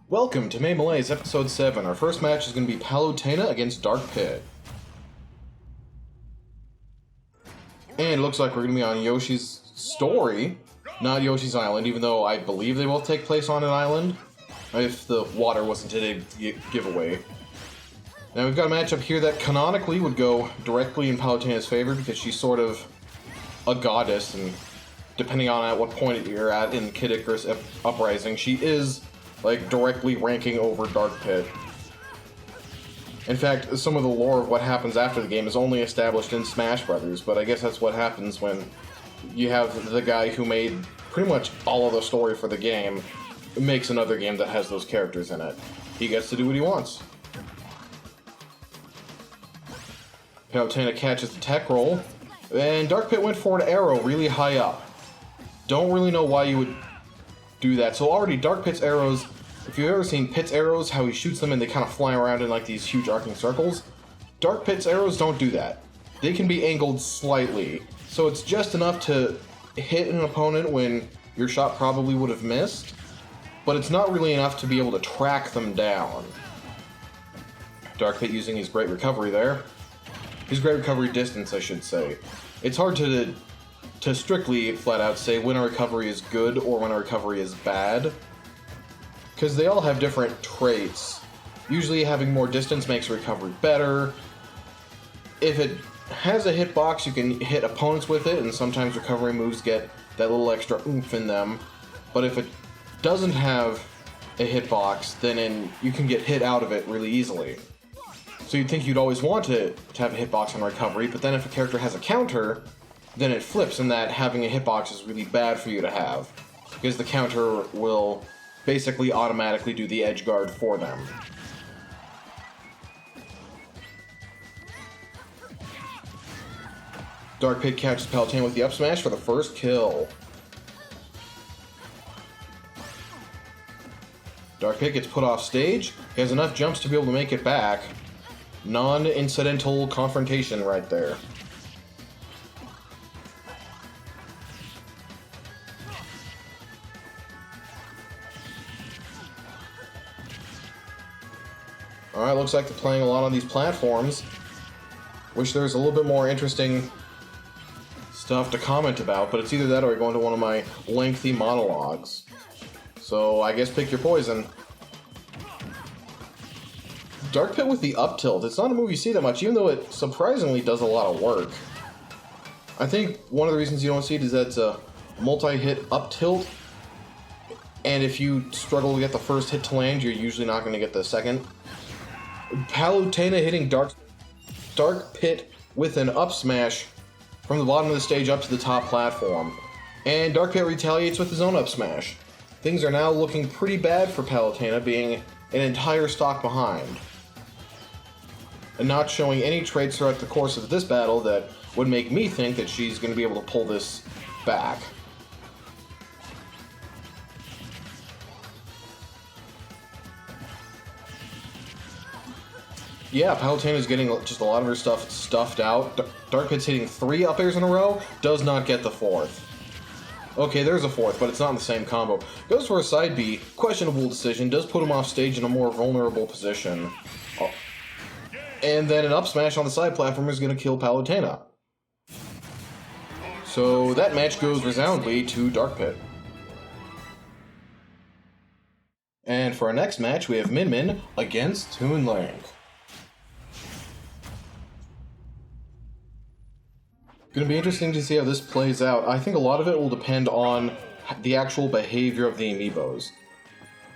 Welcome to Malaise Episode 7. Our first match is going to be Palutena against Dark Pit. And it looks like we're going to be on Yoshi's story, not Yoshi's Island, even though I believe they both take place on an island, if the water wasn't a giveaway. Now we've got a matchup here that canonically would go directly in Palutena's favor because she's sort of a goddess, and depending on at what point you're at in Kid Icarus Uprising, she is like directly ranking over Dark Pit. In fact, some of the lore of what happens after the game is only established in Smash Brothers, but I guess that's what happens when you have the guy who made pretty much all of the story for the game makes another game that has those characters in it. He gets to do what he wants. Palutena catches the tech roll, and Dark Pit went for an arrow really high up. Don't really know why you would do that. So already Dark Pit's arrows, if you've ever seen Pit's arrows, how he shoots them and they kind of fly around in like these huge arcing circles, Dark Pit's arrows don't do that. They can be angled slightly, so it's just enough to hit an opponent when your shot probably would have missed, but it's not really enough to be able to track them down. Dark Pit using his great recovery there. His great recovery distance, I should say. It's hard to strictly flat out say when a recovery is good or when a recovery is bad, because they all have different traits. Usually having more distance makes a recovery better. If it has a hitbox, you can hit opponents with it, and sometimes recovery moves get that little extra oomph in them. But if it doesn't have a hitbox, then you can get hit out of it really easily. So you'd think you'd always want to have a hitbox on recovery, but then if a character has a counter, then it flips, and that having a hitbox is really bad for you to have, because the counter will basically automatically do the edge guard for them. Dark Pit catches Palutena with the up smash for the first kill. Dark Pit gets put off stage. He has enough jumps to be able to make it back. Non-incidental confrontation right there. Alright, looks like they're playing a lot on these platforms. Wish there was a little bit more interesting stuff to comment about, but it's either that or I go into one of my lengthy monologues. So I guess pick your poison. Dark Pit with the up tilt. It's not a move you see that much, even though it surprisingly does a lot of work. I think one of the reasons you don't see it is that it's a multi-hit up tilt, and if you struggle to get the first hit to land, you're usually not going to get the second. Palutena hitting Dark Pit with an up smash from the bottom of the stage up to the top platform. And Dark Pit retaliates with his own up smash. Things are now looking pretty bad for Palutena, being an entire stock behind. And not showing any traits throughout the course of this battle that would make me think that she's going to be able to pull this back. Yeah, Palutena's getting just a lot of her stuff stuffed out. Dark Pit's hitting 3 up airs in a row, does not get the 4th. Okay, there's a 4th, but it's not in the same combo. Goes for a side B, questionable decision, does put him off stage in a more vulnerable position. Oh. And then an up smash on the side platform is going to kill Palutena. So that match goes resoundingly to Dark Pit. And for our next match, we have Min Min against Toon Link. Going to be interesting to see how this plays out. I think a lot of it will depend on the actual behavior of the amiibos.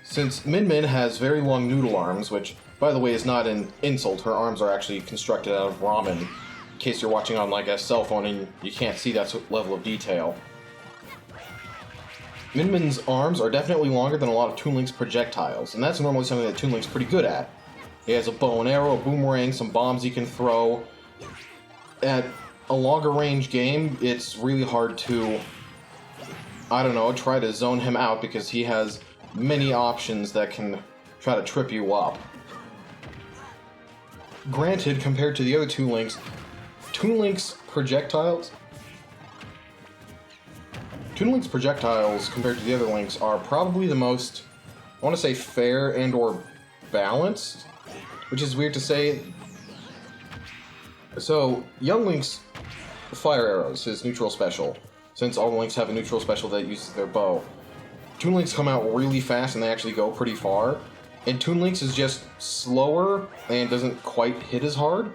Since Min Min has very long noodle arms, which, by the way, is not an insult, her arms are actually constructed out of ramen, in case you're watching on like a cell phone and you can't see that level of detail. Min Min's arms are definitely longer than a lot of Toon Link's projectiles, and that's normally something that Toon Link's pretty good at. He has a bow and arrow, a boomerang, some bombs he can throw. At a longer range game, it's really hard to, I don't know, try to zone him out because he has many options that can try to trip you up. Granted, compared to the other Toon Links projectiles Toon Link's projectiles, compared to the other Links, are probably the most I want to say fair and or balanced, which is weird to say. So, Young Link's fire arrows, his neutral special, since all the Links have a neutral special that uses their bow. Toon Links come out really fast and they actually go pretty far, and Toon Links is just slower and doesn't quite hit as hard.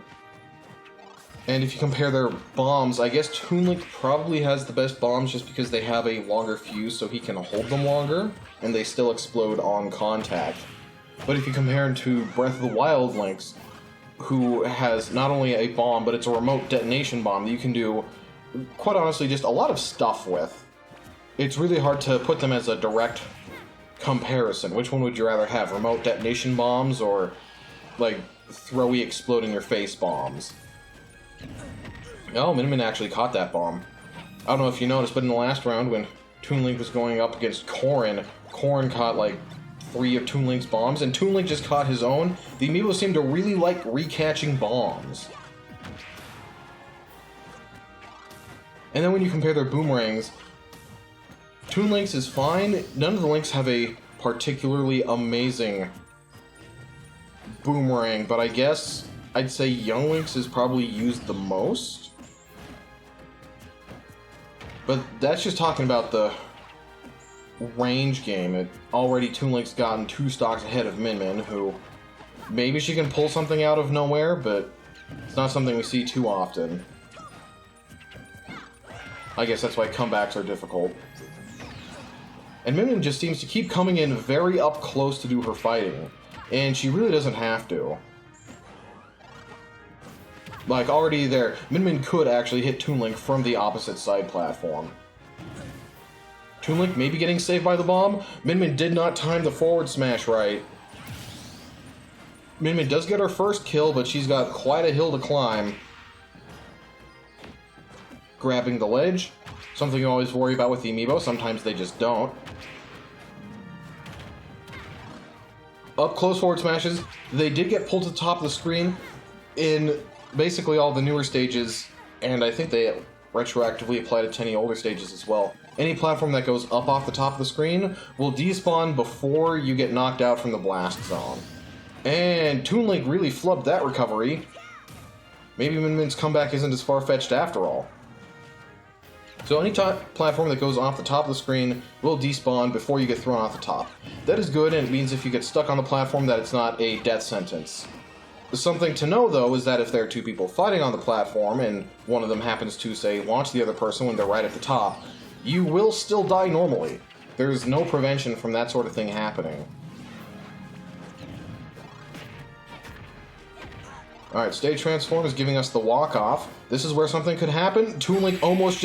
And if you compare their bombs, I guess Toon Link probably has the best bombs just because they have a longer fuse so he can hold them longer, and they still explode on contact. But if you compare him to Breath of the Wild Link's, who has not only a bomb, but it's a remote detonation bomb that you can do, quite honestly, just a lot of stuff with. It's really hard to put them as a direct comparison. Which one would you rather have, remote detonation bombs or, like, throwy explode-in-your-face bombs? Oh, Min actually caught that bomb. I don't know if you noticed, but in the last round, when Toon Link was going up against Corrin caught, like, 3 of Toon Link's bombs, and Toon Link just caught his own. The amiibo seem to really like recatching bombs. And then when you compare their boomerangs, Toon Link's is fine. None of the Links have a particularly amazing boomerang, but I guess I'd say Young Link's is probably used the most. But that's just talking about the range game. Already Toon Link's gotten 2 stocks ahead of Min, who maybe she can pull something out of nowhere, but it's not something we see too often. I guess that's why comebacks are difficult. And Min just seems to keep coming in very up close to do her fighting, and she really doesn't have to. Like, already there, Min could actually hit Toon Link from the opposite side platform. Toon Link maybe getting saved by the bomb. Min did not time the forward smash right. Min does get her first kill, but she's got quite a hill to climb. Grabbing the ledge. Something you always worry about with the amiibo. Sometimes they just don't. Up close forward smashes. They did get pulled to the top of the screen in basically all the newer stages, and I think they retroactively apply to 10 older stages as well. Any platform that goes up off the top of the screen will despawn before you get knocked out from the blast zone. And Toon Link really flubbed that recovery. Maybe Min's comeback isn't as far-fetched after all. So any platform that goes off the top of the screen will despawn before you get thrown off the top. That is good, and it means if you get stuck on the platform that it's not a death sentence. Something to know, though, is that if there are 2 people fighting on the platform, and one of them happens to, say, launch the other person when they're right at the top, you will still die normally. There's no prevention from that sort of thing happening. Alright, stage transform is giving us the walk-off. This is where something could happen. Toon Link almost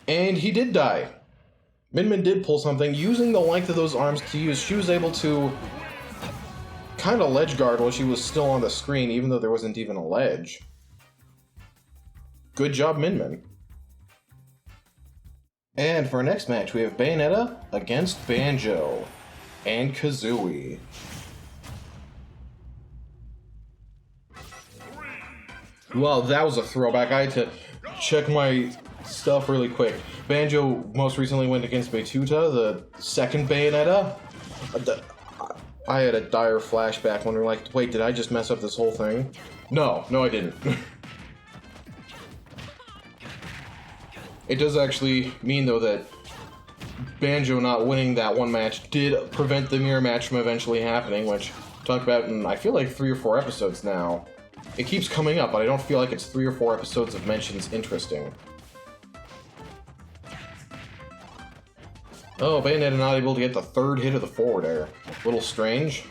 and he did die. Min did pull something. Using the length of those arms to use, she was able to kind of ledge guard while she was still on the screen, even though there wasn't even a ledge. Good job, Min. And for our next match, we have Bayonetta against Banjo and Kazooie. Wow, that was a throwback. I had to check my stuff really quick. Banjo most recently went against Bayonetta, the second Bayonetta. I had a dire flashback when we were like, wait, did I just mess up this whole thing? No, I didn't. It does actually mean, though, that Banjo not winning that one match did prevent the mirror match from eventually happening, which I talked about in, I feel like, 3 or 4 episodes now. It keeps coming up, but I don't feel like it's 3 or 4 episodes of mentions interesting. Oh, Bayonetta not able to get the 3rd hit of the forward air. A little strange.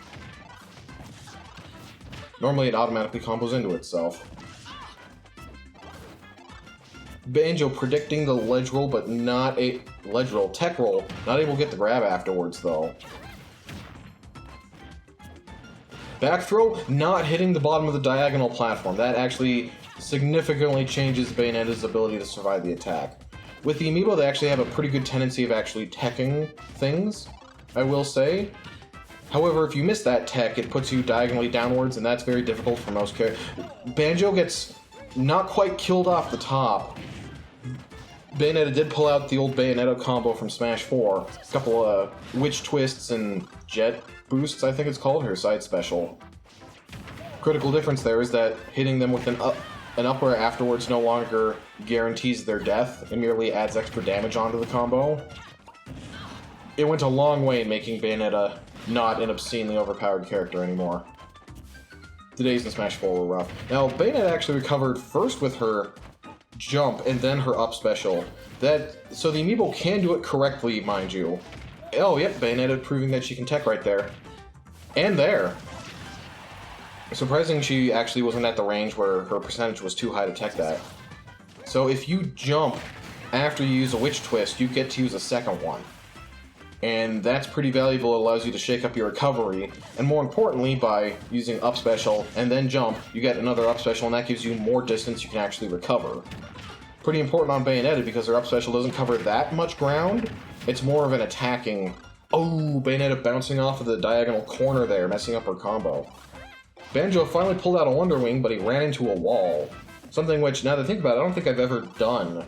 Normally it automatically combos into itself. Banjo predicting the ledge roll, but not a ledge roll, tech roll. Not able to get the grab afterwards, though. Back throw, not hitting the bottom of the diagonal platform. That actually significantly changes Bayonetta's ability to survive the attack. With the amiibo, they actually have a pretty good tendency of actually teching things, I will say. However, if you miss that tech, it puts you diagonally downwards, and that's very difficult for most characters. Banjo gets not quite killed off the top, Bayonetta did pull out the old Bayonetta combo from Smash 4. A couple of witch twists and jet boosts, I think it's called, her side special. Critical difference there is that hitting them with an up air afterwards no longer guarantees their death, it merely adds extra damage onto the combo. It went a long way in making Bayonetta not an obscenely overpowered character anymore. The days in Smash 4 were rough. Now, Bayonetta actually recovered first with her jump and then her up special. So the amiibo can do it correctly, mind you. Oh, yep, Bayonetta proving that she can tech right there. And there. Surprising she actually wasn't at the range where her percentage was too high to tech that. So if you jump after you use a witch twist, you get to use a second one. And that's pretty valuable. It allows you to shake up your recovery. And more importantly, by using up special and then jump, you get another up special, and that gives you more distance you can actually recover. Pretty important on Bayonetta because her up special doesn't cover that much ground. It's more of an attacking... Oh, Bayonetta bouncing off of the diagonal corner there, messing up her combo. Banjo finally pulled out a Wonder Wing, but he ran into a wall. Something which, now that I think about it, I don't think I've ever done.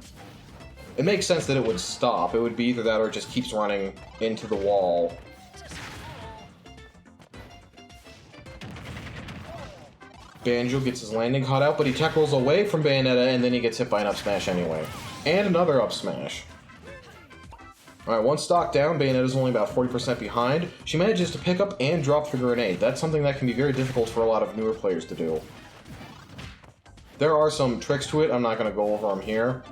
It makes sense that it would stop. It would be either that or it just keeps running into the wall. Banjo gets his landing caught out, but he tech rolls away from Bayonetta, and then he gets hit by an up smash anyway. And another up smash. Alright, one stock down, Bayonetta's only about 40% behind. She manages to pick up and drop the grenade. That's something that can be very difficult for a lot of newer players to do. There are some tricks to it, I'm not going to go over them here.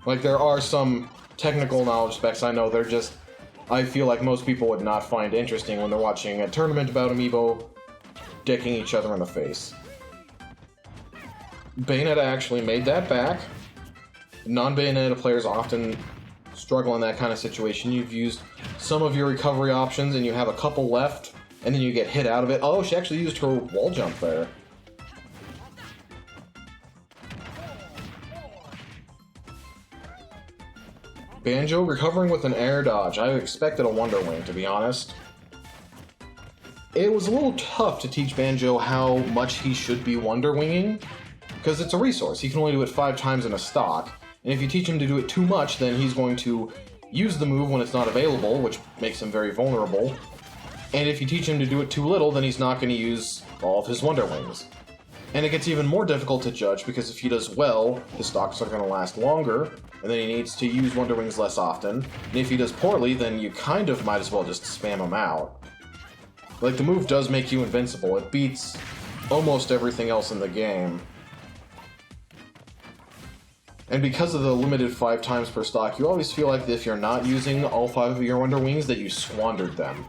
Like, there are some technical knowledge specs, I know, they're just... I feel like most people would not find interesting when they're watching a tournament about Amiibo dicking each other in the face. Bayonetta actually made that back. Non-Bayonetta players often struggle in that kind of situation. You've used some of your recovery options and you have a couple left, and then you get hit out of it. Oh, she actually used her wall jump there. Banjo recovering with an air dodge. I expected a Wonder Wing, to be honest. It was a little tough to teach Banjo how much he should be Wonder Winging, because it's a resource. He can only do it 5 times in a stock, and if you teach him to do it too much, then he's going to use the move when it's not available, which makes him very vulnerable. And if you teach him to do it too little, then he's not going to use all of his Wonder Wings. And it gets even more difficult to judge, because if he does well, his stocks are going to last longer, and then he needs to use Wonder Wings less often. And if he does poorly, then you kind of might as well just spam him out. Like, the move does make you invincible. It beats almost everything else in the game. And because of the limited 5 times per stock, you always feel like if you're not using all 5 of your Wonder Wings, that you squandered them.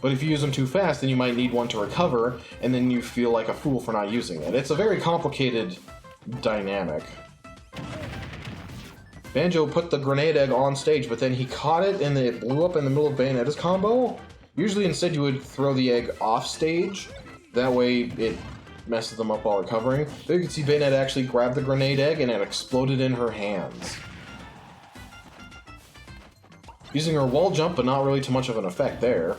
But if you use them too fast, then you might need one to recover, and then you feel like a fool for not using it. It's a very complicated dynamic. Banjo put the grenade egg on stage, but then he caught it and it blew up in the middle of Bayonetta's combo. Usually instead you would throw the egg off stage, that way it messes them up while recovering. There you can see Bayonetta actually grabbed the grenade egg and it exploded in her hands. Using her wall jump, but not really too much of an effect there.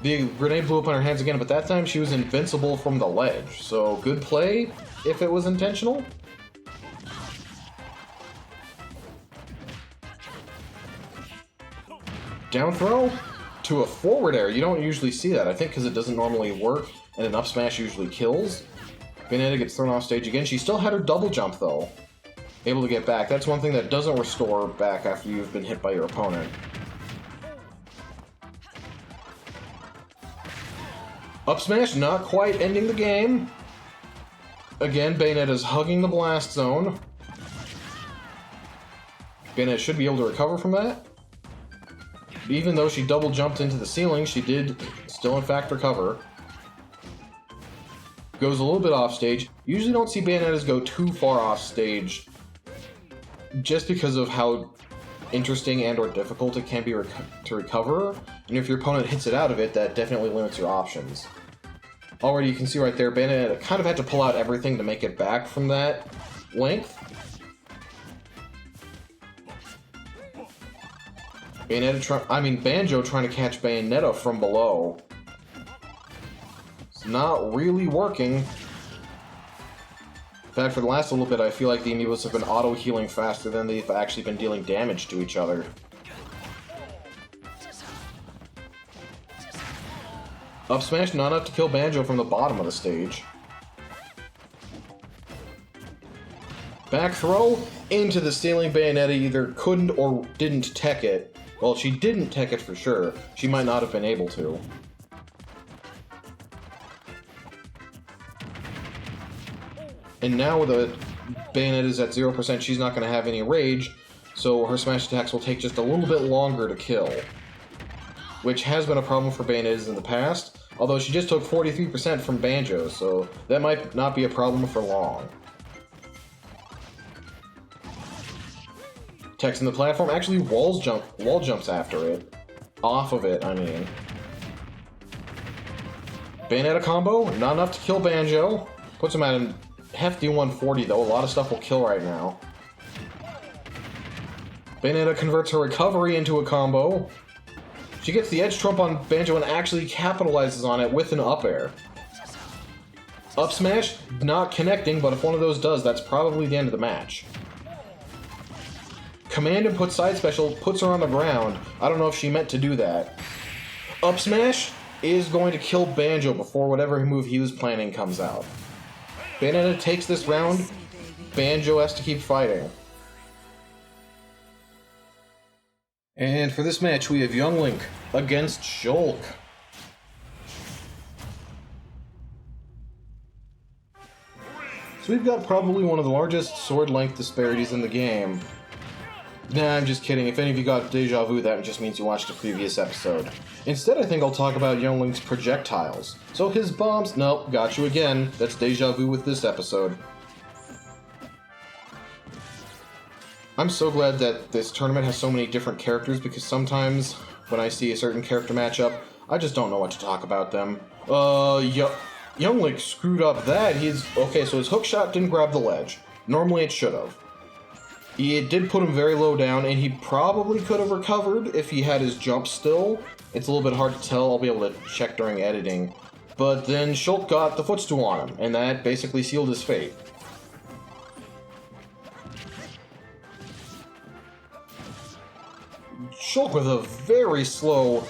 The grenade blew up on her hands again, but that time she was invincible from the ledge, so good play if it was intentional. Down throw to a forward air. You don't usually see that, I think because it doesn't normally work, and an up smash usually kills. Bayonetta gets thrown off stage again. She still had her double jump though. Able to get back. That's one thing that doesn't restore back after you've been hit by your opponent. Up smash, not quite ending the game. Again, Bayonetta's hugging the blast zone. Bayonetta should be able to recover from that. Even though she double jumped into the ceiling, she did still in fact recover. Goes a little bit off stage. Usually don't see Bayonettas go too far off stage, just because of how interesting and or difficult it can be to recover, and if your opponent hits it out of it, that definitely limits your options. Already you can see right there, Bayonetta kind of had to pull out everything to make it back from that length. Banjo trying to catch Bayonetta from below. not really working. In fact, for the last little bit, I feel like the amiibos have been auto-healing faster than they've actually been dealing damage to each other. Up smash, not enough to kill Banjo from the bottom of the stage. Back throw into the ceiling. Bayonetta either couldn't or didn't tech it. Well, she didn't tech it for sure. She might not have been able to. And now with the Bayonetta's at 0%, she's not going to have any rage, so her smash attacks will take just a little bit longer to kill. Which has been a problem for Bayonetta's in the past, although she just took 43% from Banjo, so that might not be a problem for long. Techs in the platform, actually wall jumps after it. Off of it, I mean. Bayonetta combo, not enough to kill Banjo. Puts him at a hefty 140 though, a lot of stuff will kill right now. Bayonetta converts her recovery into a combo. She gets the edge trump on Banjo and actually capitalizes on it with an up air. Up smash, not connecting, but if one of those does, that's probably the end of the match. Command and put side special, puts her on the ground. I don't know if she meant to do that. Up smash is going to kill Banjo before whatever move he was planning comes out. Bayonetta takes this round. Banjo has to keep fighting. And for this match, we have Young Link against Shulk. So we've got probably one of the largest sword length disparities in the game. Nah, I'm just kidding. If any of you got deja vu, that just means you watched a previous episode. Instead, I think I'll talk about Young Link's projectiles. So his bombs... Nope, got you again. That's deja vu with this episode. I'm so glad that this tournament has so many different characters, because sometimes when I see a certain character matchup, I just don't know what to talk about them. Young Link screwed up that. Okay, so his hook shot didn't grab the ledge. Normally it should have. It did put him very low down, and he probably could have recovered if he had his jump still. It's a little bit hard to tell. I'll be able to check during editing. But then Shulk got the footstool on him, and that basically sealed his fate. Shulk with a very slow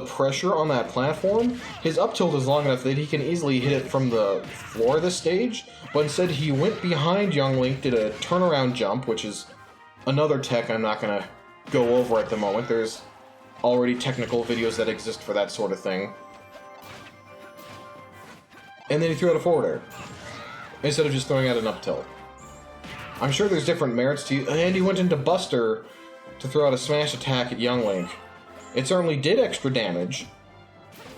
pressure on that platform. His up tilt is long enough that he can easily hit it from the floor of the stage, but instead he went behind Young Link, did a turnaround jump, which is another tech I'm not going to go over at the moment. There's already technical videos that exist for that sort of thing. And then he threw out a forward air, instead of just throwing out an up tilt. I'm sure there's different merits to... And he went into Buster to throw out a smash attack at Young Link. It certainly did extra damage,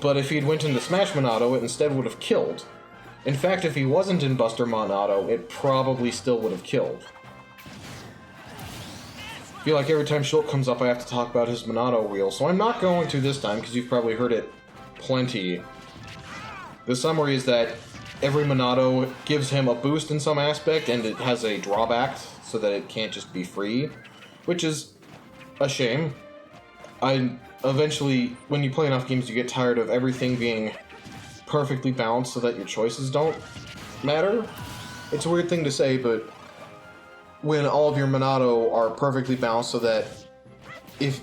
but if he'd went into Smash Monado, it instead would have killed. In fact, if he wasn't in Buster Monado, it probably still would have killed. I feel like every time Shulk comes up, I have to talk about his Monado wheel, so I'm not going to this time, because you've probably heard it plenty. The summary is that every Monado gives him a boost in some aspect, and it has a drawback, so that it can't just be free, which is a shame. Eventually, when you play enough games, you get tired of everything being perfectly balanced so that your choices don't matter. It's a weird thing to say, but when all of your Monado are perfectly balanced so that if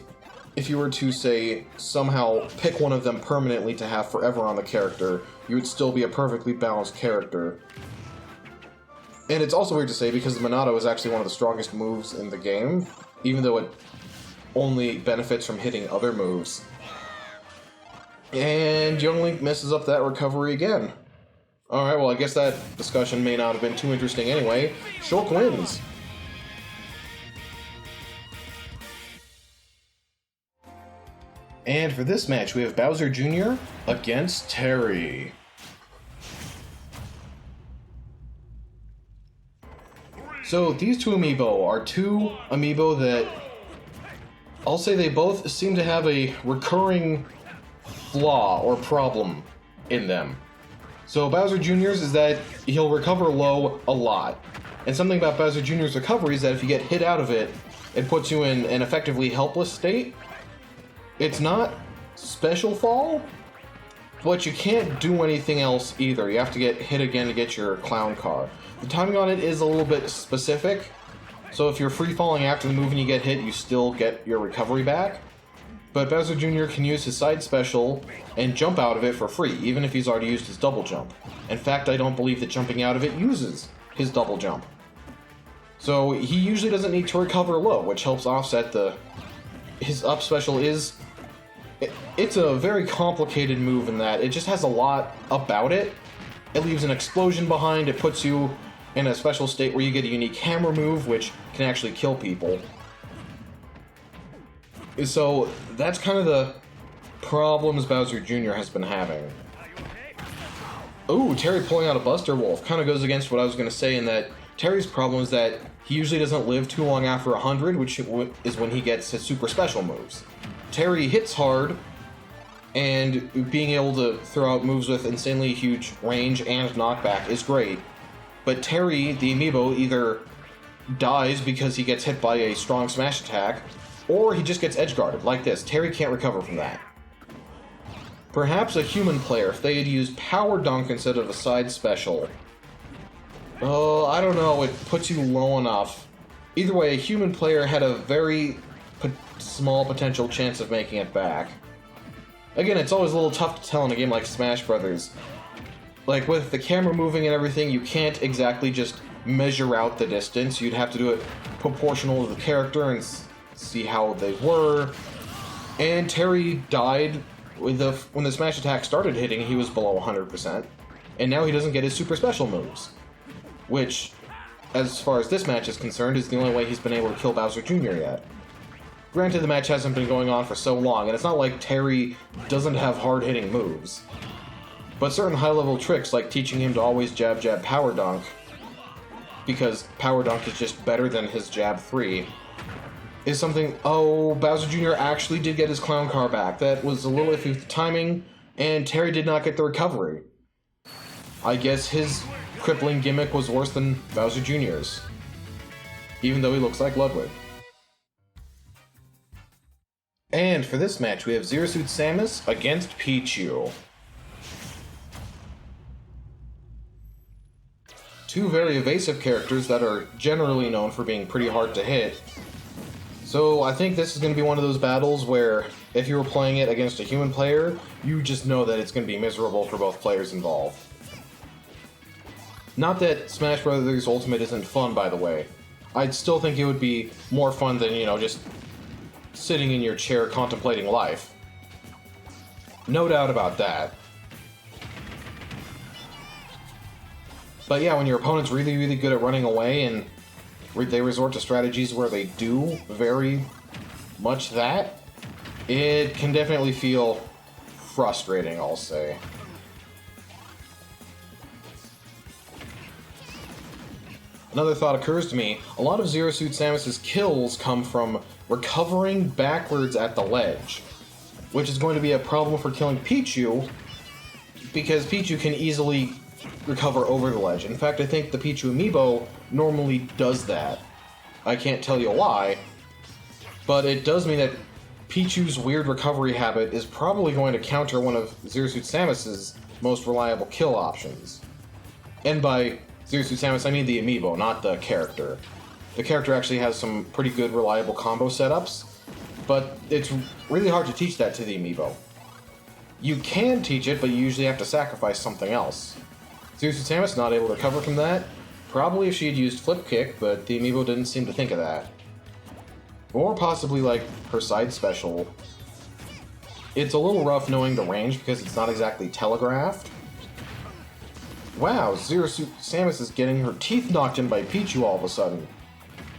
you were to, say, somehow pick one of them permanently to have forever on the character, you would still be a perfectly balanced character. And it's also weird to say because the Monado is actually one of the strongest moves in the game, even though it only benefits from hitting other moves. And Young Link messes up that recovery again. Alright, well I guess that discussion may not have been too interesting anyway. Shulk wins. And for this match, we have Bowser Jr. against Terry. So these two amiibo are two amiibo that I'll say they both seem to have a recurring flaw or problem in them. So Bowser Jr.'s is that he'll recover low a lot. And something about Bowser Jr.'s recovery is that if you get hit out of it, it puts you in an effectively helpless state. It's not special fall, But you can't do anything else either. You have to get hit again to get your clown car. The timing on it is a little bit specific. So if you're free-falling after the move and you get hit, you still get your recovery back. But Bowser Jr. can use his side special and jump out of it for free, even if he's already used his double jump. In fact, I don't believe that jumping out of it uses his double jump. So he usually doesn't need to recover low, which helps offset his up special is... It's a very complicated move in that it just has a lot about it. It leaves an explosion behind, it puts you in a special state where you get a unique hammer move, which can actually kill people. So that's kind of the problems Bowser Jr. has been having. Ooh, Terry pulling out a Buster Wolf kind of goes against what I was going to say in that Terry's problem is that he usually doesn't live too long after 100, which is when he gets his super special moves. Terry hits hard, and being able to throw out moves with insanely huge range and knockback is great. But Terry, the amiibo, either dies because he gets hit by a strong smash attack, or he just gets edge-guarded, like this. Terry can't recover from that. Perhaps a human player, if they had used Power Dunk instead of a side special. Oh, I don't know, it puts you low enough. Either way, a human player had a very small potential chance of making it back. Again, it's always a little tough to tell in a game like Smash Brothers. Like, with the camera moving and everything, you can't exactly just measure out the distance. You'd have to do it proportional to the character and see how they were. And Terry died when the smash attack started hitting, he was below 100%. And now he doesn't get his super special moves. Which, as far as this match is concerned, is the only way he's been able to kill Bowser Jr. yet. Granted, the match hasn't been going on for so long, and it's not like Terry doesn't have hard-hitting moves. But certain high-level tricks, like teaching him to always jab, power dunk, because power dunk is just better than his jab 3, is something... Oh, Bowser Jr. actually did get his clown car back. That was a little iffy with the timing, and Terry did not get the recovery. I guess his crippling gimmick was worse than Bowser Jr.'s, even though he looks like Ludwig. And for this match, we have Zero Suit Samus against Pichu. Two very evasive characters that are generally known for being pretty hard to hit. So I think this is going to be one of those battles where if you were playing it against a human player, you just know that it's going to be miserable for both players involved. Not that Smash Bros. Ultimate isn't fun, by the way. I'd still think it would be more fun than, you know, just sitting in your chair contemplating life. No doubt about that. But yeah, when your opponent's really, really good at running away and they resort to strategies where they do very much that, it can definitely feel frustrating, I'll say. Another thought occurs to me. A lot of Zero Suit Samus's kills come from recovering backwards at the ledge, which is going to be a problem for killing Pichu, because Pichu can easily recover over the ledge. In fact, I think the Pichu amiibo normally does that. I can't tell you why, but it does mean that Pichu's weird recovery habit is probably going to counter one of Zero Suit Samus's most reliable kill options. And by Zero Suit Samus, I mean the amiibo, not the character. The character actually has some pretty good, reliable combo setups, but it's really hard to teach that to the amiibo. You can teach it, but you usually have to sacrifice something else. Zero Suit Samus not able to recover from that. Probably if she had used Flip Kick, but the amiibo didn't seem to think of that. Or possibly like her side special. It's a little rough knowing the range because it's not exactly telegraphed. Wow, Zero Suit Samus is getting her teeth knocked in by Pichu all of a sudden.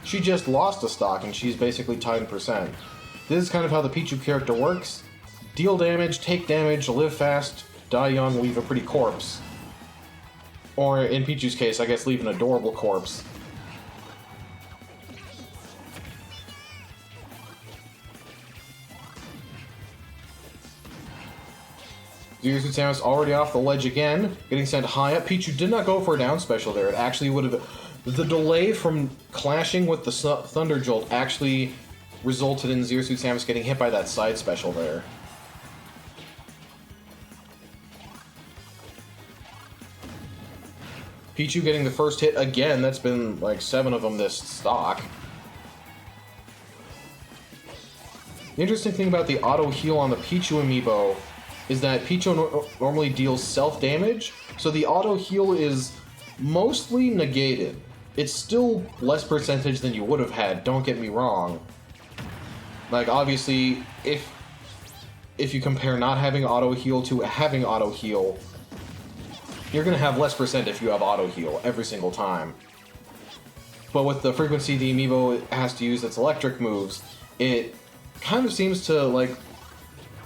She just lost a stock and she's basically tied in percent. This is kind of how the Pichu character works. Deal damage, take damage, live fast, die young, leave a pretty corpse. Or in Pichu's case, I guess leave an adorable corpse. Zero Suit Samus already off the ledge again, getting sent high up. Pichu did not go for a down special there. It actually would have... The delay from clashing with the Thunder Jolt actually resulted in Zero Suit Samus getting hit by that side special there. Pichu getting the first hit again. That's been like 7 of them this stock. The interesting thing about the auto heal on the Pichu amiibo is that Pichu normally deals self-damage, so the auto heal is mostly negated. It's still less percentage than you would have had, don't get me wrong. Like, obviously, if you compare not having auto heal to having auto heal, you're gonna have less percent if you have auto heal every single time. But with the frequency the amiibo has to use its electric moves, it kind of seems to, like,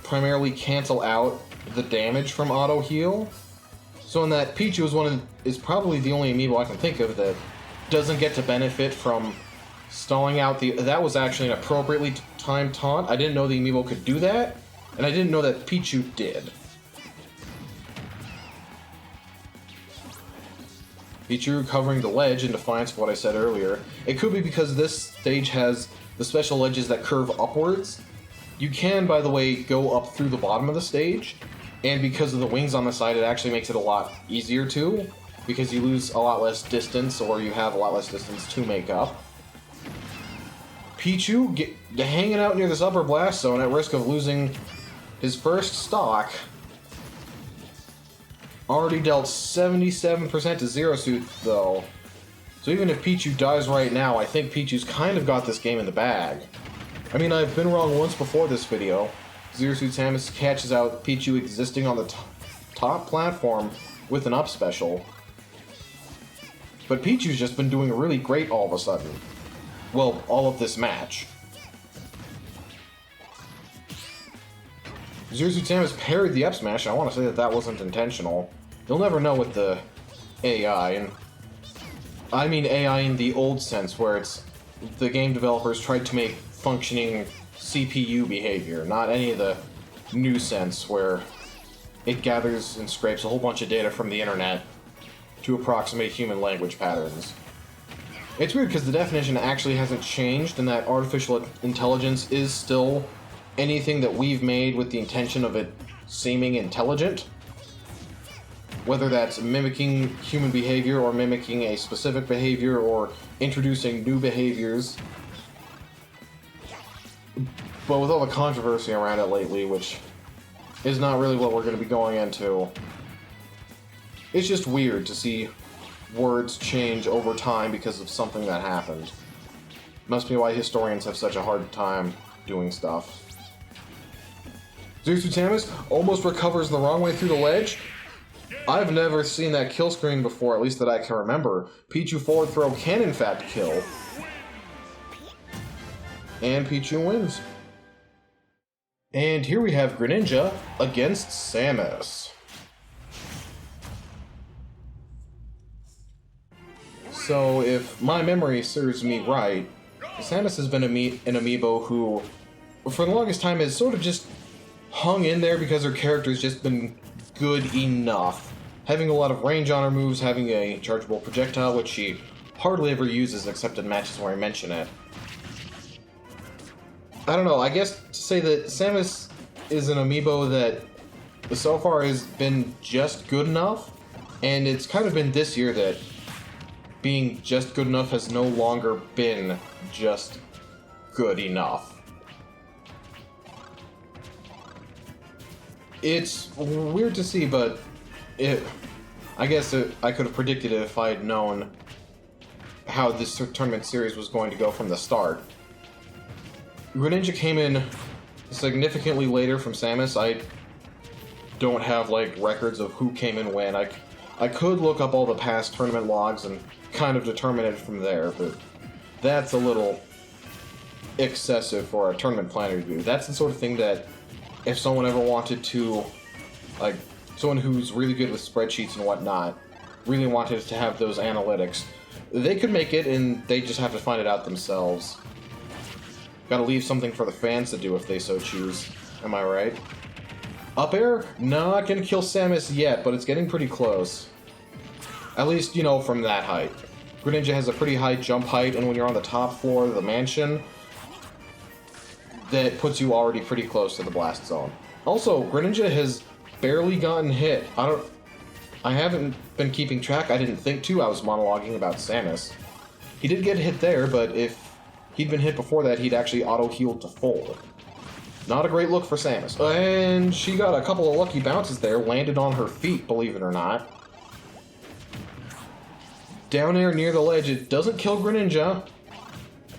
primarily cancel out the damage from auto heal. So in that, Pichu is probably the only amiibo I can think of that doesn't get to benefit from stalling out the... That was actually an appropriately timed taunt. I didn't know the amiibo could do that, and I didn't know that Pichu did. Pichu covering the ledge in defiance of what I said earlier. It could be because this stage has the special ledges that curve upwards. You can, by the way, go up through the bottom of the stage, and because of the wings on the side, it actually makes it a lot easier to, because you lose a lot less distance, or you have a lot less distance to make up. Pichu hanging out near this upper blast zone at risk of losing his first stock. Already dealt 77% to Zero Suit, though. So even if Pichu dies right now, I think Pichu's kind of got this game in the bag. I mean, I've been wrong once before this video. Zero Suit Samus catches out Pichu existing on the top platform with an up special. But Pichu's just been doing really great all of a sudden. Well, all of this match. Zero Suit Samus parried the up smash, and I want to say that that wasn't intentional. You'll never know with the AI, and I mean AI in the old sense, where it's the game developers tried to make functioning CPU behavior, not any of the new sense where it gathers and scrapes a whole bunch of data from the internet to approximate human language patterns. It's weird because the definition actually hasn't changed, and that artificial intelligence is still anything that we've made with the intention of it seeming intelligent. Whether that's mimicking human behavior or mimicking a specific behavior or introducing new behaviors. But with all the controversy around it lately, which is not really what we're going to be going into, it's just weird to see words change over time because of something that happened. Must be why historians have such a hard time doing stuff. Zero Suit Samus almost recovers the wrong way through the ledge. I've never seen that kill screen before, at least that I can remember. Pichu forward throw can in fact kill. And Pichu wins. And here we have Greninja against Samus. So if my memory serves me right, Samus has been an amiibo who, for the longest time, has sort of just hung in there because her character's just been good enough. Having a lot of range on her moves, having a chargeable projectile, which she hardly ever uses except in matches where I mention it. I don't know, I guess to say that Samus is an amiibo that so far has been just good enough, and it's kind of been this year that being just good enough has no longer been just good enough. It's weird to see, but I guess I could have predicted it if I had known how this tournament series was going to go from the start. Greninja came in significantly later from Samus. I don't have, like, records of who came in when. I could look up all the past tournament logs and kind of determine it from there, but that's a little excessive for a tournament planner to do. That's the sort of thing that if someone ever wanted to, like, someone who's really good with spreadsheets and whatnot, really wanted to have those analytics, they could make it, and they just have to find it out themselves. Gotta leave something for the fans to do if they so choose. Am I right? Up air? Not gonna kill Samus yet, but it's getting pretty close. At least, you know, from that height. Greninja has a pretty high jump height, and when you're on the top floor of the mansion, that puts you already pretty close to the blast zone. Also, Greninja has barely gotten hit. I haven't been keeping track. I didn't think to. I was monologuing about Samus. He did get hit there, but if he'd been hit before that, he'd actually auto-healed to full. Not a great look for Samus. And she got a couple of lucky bounces there, landed on her feet, believe it or not. Down air near the ledge, it doesn't kill Greninja.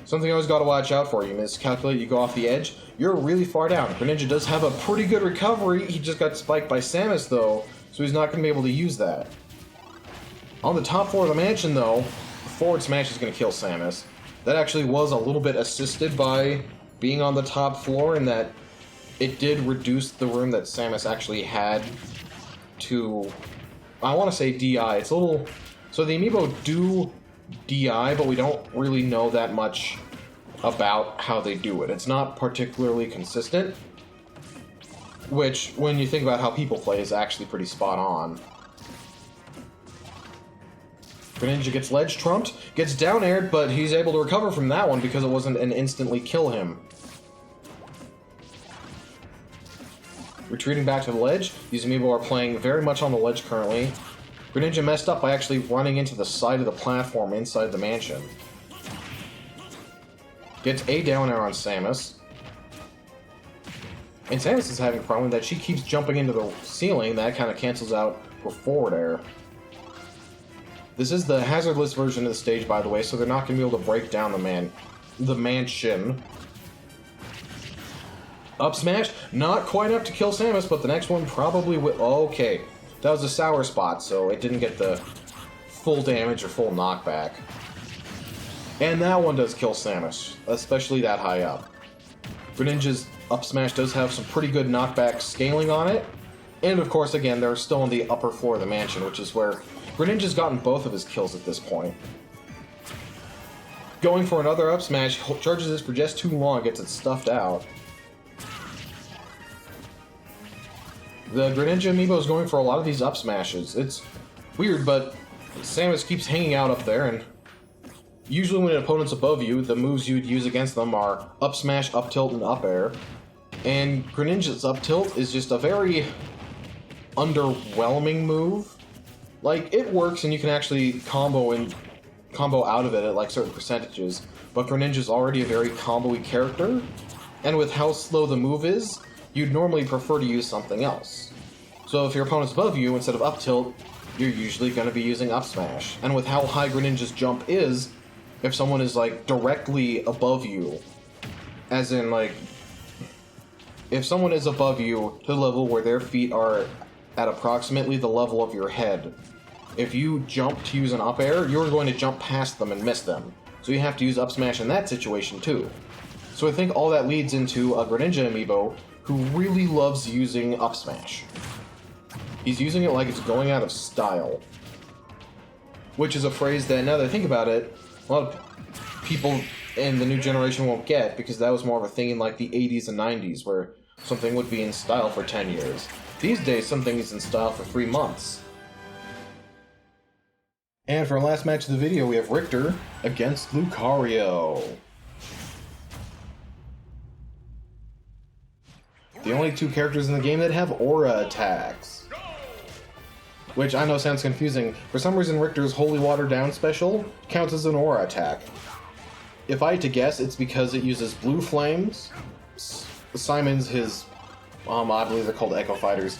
Something you always got to watch out for. You miscalculate, you go off the edge, you're really far down. Greninja does have a pretty good recovery. He just got spiked by Samus, though, so he's not going to be able to use that. On the top floor of the mansion, though, forward smash is going to kill Samus. That actually was a little bit assisted by being on the top floor, in that it did reduce the room that Samus actually had to, I want to say DI. It's a little... So the amiibo do DI, but we don't really know that much about how they do it. It's not particularly consistent, which, when you think about how people play, is actually pretty spot on. Greninja gets ledge trumped, gets down aired, but he's able to recover from that one because it wasn't an instantly kill him. Retreating back to the ledge, these amiibo are playing very much on the ledge currently. Greninja messed up by actually running into the side of the platform inside the mansion. Gets a down air on Samus. And Samus is having a problem that she keeps jumping into the ceiling. That kind of cancels out her forward air. This is the hazardless version of the stage, by the way, so they're not going to be able to break down the mansion. Up smash, not quite up to kill Samus, but the next one probably will. Okay. That was a sour spot, so it didn't get the full damage or full knockback. And that one does kill Samus, especially that high up. Greninja's up smash does have some pretty good knockback scaling on it. And of course, again, they're still on the upper floor of the mansion, which is where Greninja's gotten both of his kills at this point. Going for another up smash, charges this for just too long, gets it stuffed out. The Greninja amiibo is going for a lot of these up smashes. It's weird, but Samus keeps hanging out up there, and usually when an opponent's above you, the moves you'd use against them are up smash, up tilt, and up air. And Greninja's up tilt is just a very underwhelming move. Like, it works and you can actually combo out of it at like certain percentages, but Greninja's already a very combo-y character, and with how slow the move is, you'd normally prefer to use something else. So if your opponent's above you, instead of up tilt, you're usually going to be using up smash. And with how high Greninja's jump is, if someone is like directly above you, as in like, if someone is above you to the level where their feet are at approximately the level of your head, if you jump to use an up air, you're going to jump past them and miss them. So you have to use up smash in that situation too. So I think all that leads into a Greninja amiibo who really loves using up smash. He's using it like it's going out of style. Which is a phrase that, now that I think about it, a lot of people in the new generation won't get, because that was more of a thing in like the 80s and 90s, where something would be in style for 10 years. These days, something is in style for 3 months. And for our last match of the video, we have Richter against Lucario. The only two characters in the game that have aura attacks. Which I know sounds confusing. For some reason, Richter's Holy Water Down special counts as an aura attack. If I had to guess, it's because it uses blue flames. Simon's his... I believe they're called Echo Fighters.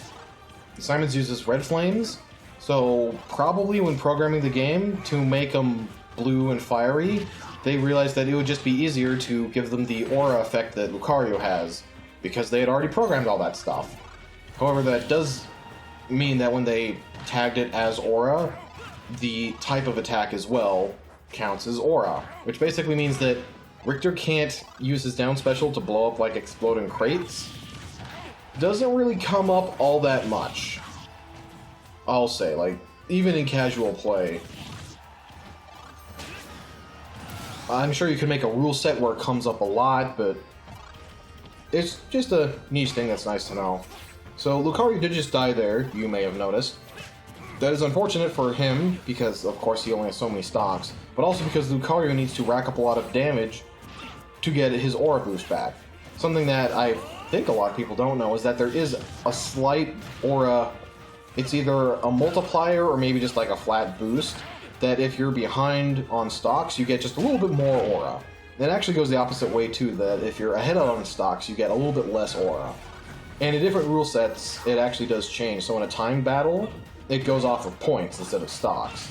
Simon's uses red flames. So probably when programming the game to make them blue and fiery, they realized that it would just be easier to give them the aura effect that Lucario has, because they had already programmed all that stuff. However, that does mean that when they tagged it as aura, the type of attack as well counts as aura, which basically means that Richter can't use his down special to blow up like exploding crates. Doesn't really come up all that much, I'll say, like, even in casual play. I'm sure you could make a rule set where it comes up a lot, but it's just a niche thing that's nice to know. So Lucario did just die there, you may have noticed. That is unfortunate for him, because of course he only has so many stocks, but also because Lucario needs to rack up a lot of damage to get his aura boost back. Something that I think a lot of people don't know is that there is a slight aura it's either a multiplier or maybe just like a flat boost, that if you're behind on stocks, you get just a little bit more aura. It actually goes the opposite way too, that if you're ahead on stocks, you get a little bit less aura. And in different rule sets, it actually does change. So in a timed battle, it goes off of points instead of stocks.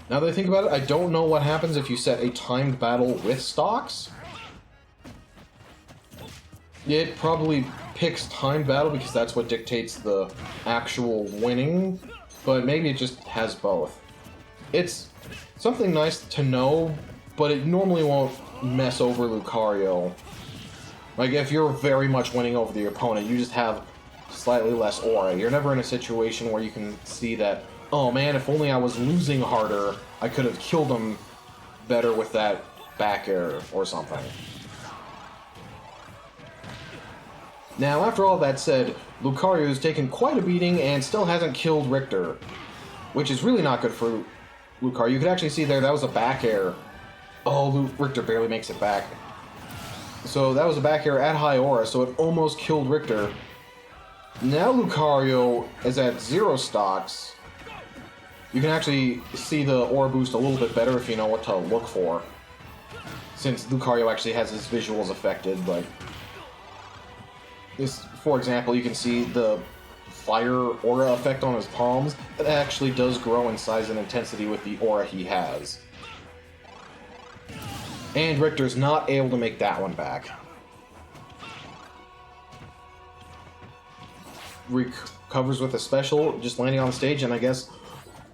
Now that I think about it, I don't know what happens if you set a timed battle with stocks. It probably picks timed battle because that's what dictates the actual winning, but maybe it just has both. It's something nice to know, but it normally won't mess over Lucario. Like, if you're very much winning over the opponent, you just have slightly less aura. You're never in a situation where you can see that, oh man, if only I was losing harder, I could have killed him better with that back air or something. Now, after all that said, Lucario's taken quite a beating and still hasn't killed Richter, which is really not good for Lucario. You could actually see there, that was a back air. Oh, Richter barely makes it back. So that was a back air at high aura, so it almost killed Richter. Now Lucario is at 0 stocks. You can actually see the aura boost a little bit better if you know what to look for, since Lucario actually has his visuals affected. Like this, for example, you can see the fire aura effect on his palms. It actually does grow in size and intensity with the aura he has. And Richter's not able to make that one back. Recovers with a special, just landing on the stage, and I guess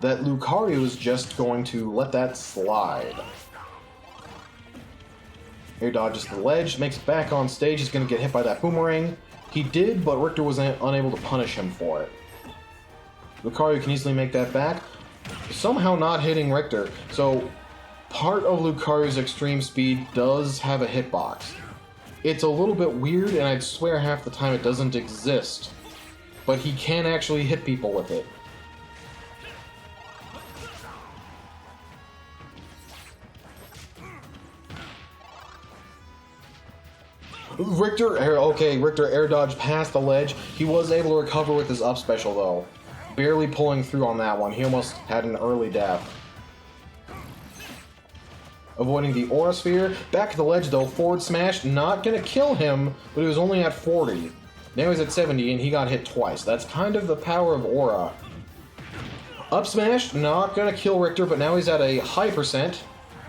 that Lucario is just going to let that slide. Air dodges the ledge, makes it back on stage, he's going to get hit by that boomerang. He did, but Richter was unable to punish him for it. Lucario can easily make that back, somehow not hitting Richter. So part of Lucario's extreme speed does have a hitbox. It's a little bit weird, and I'd swear half the time it doesn't exist. But he can actually hit people with it. Richter air dodge past the ledge. He was able to recover with his up special though. Barely pulling through on that one. He almost had an early death. Avoiding the aura sphere. Back to the ledge though, forward smash, not gonna kill him, but he was only at 40. Now he's at 70 and he got hit twice. That's kind of the power of aura. Up smash, not gonna kill Richter, but now he's at a high percent.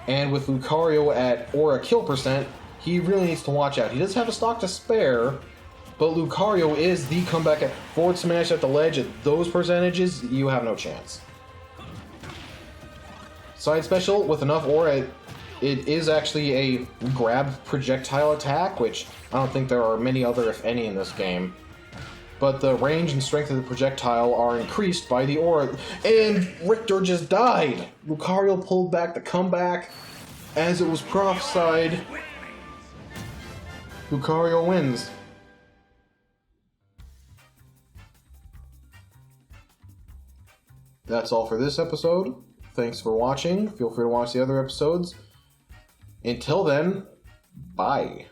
And with Lucario at aura kill percent, he really needs to watch out. He does have a stock to spare, but Lucario is the comeback at forward smash at the ledge. At those percentages, you have no chance. Side special with enough aura, it is actually a grab projectile attack, which I don't think there are many other, if any, in this game. But the range and strength of the projectile are increased by the aura. And Richter just died! Lucario pulled back the comeback. As it was prophesied, Lucario wins. That's all for this episode. Thanks for watching. Feel free to watch the other episodes. Until then, bye.